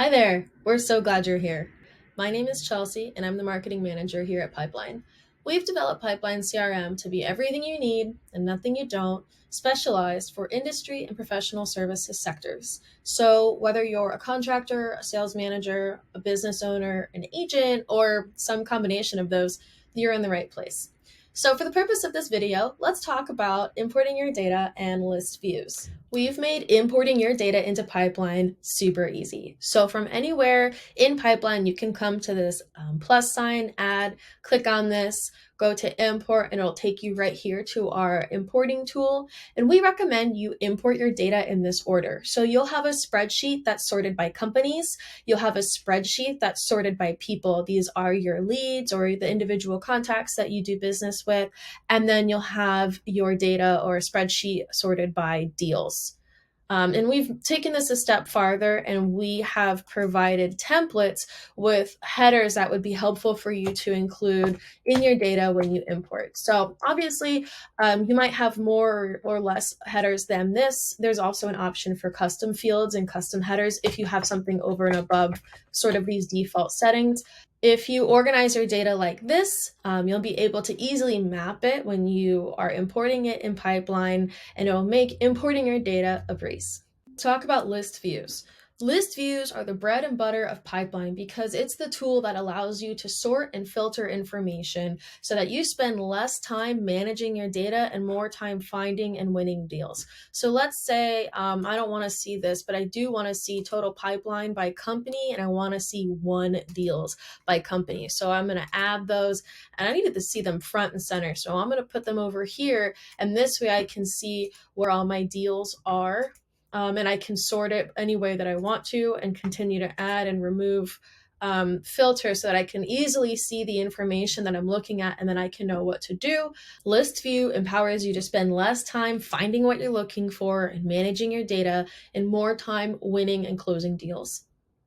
Hi there. We're so glad you're here. My name is Chelsea, and I'm the marketing manager here at Pipeline. We've developed Pipeline CRM to be everything you need and nothing you don't, specialized for industry and professional services sectors. So, whether you're a contractor, a sales manager, a business owner, an agent, or some combination of those, you're in the right place. So, for the purpose of this video, let's talk about importing your data and list views. We've made importing your data into Pipeline super easy. So from anywhere in Pipeline, you can come to this plus sign, add, click on this, go to import, and it'll take you right here to our importing tool. And we recommend you import your data in this order. So you'll have a spreadsheet that's sorted by companies. You'll have a spreadsheet that's sorted by people. These are your leads or the individual contacts that you do business with. And then you'll have your data or a spreadsheet sorted by deals. And we've taken this a step farther and we have provided templates with headers that would be helpful for you to include in your data when you import. So obviously, you might have more or less headers than this. There's also an option for custom fields and custom headers if you have something over and above sort of these default settings. If you organize your data like this, you'll be able to easily map it when you are importing it in Pipeline, and it will make importing your data a breeze. Talk about list views. List views are the bread and butter of Pipeline because it's the tool that allows you to sort and filter information so that you spend less time managing your data and more time finding and winning deals. So let's say I don't want to see this, but I do want to see total pipeline by company and I want to see won deals by company. So I'm going to add those and I needed to see them front and center. So I'm going to put them over here, and this way I can see where all my deals are. And I can sort it any way that I want to and continue to add and remove filter so that I can easily see the information that I'm looking at, and then I can know what to do. List view empowers you to spend less time finding what you're looking for and managing your data and more time winning and closing deals.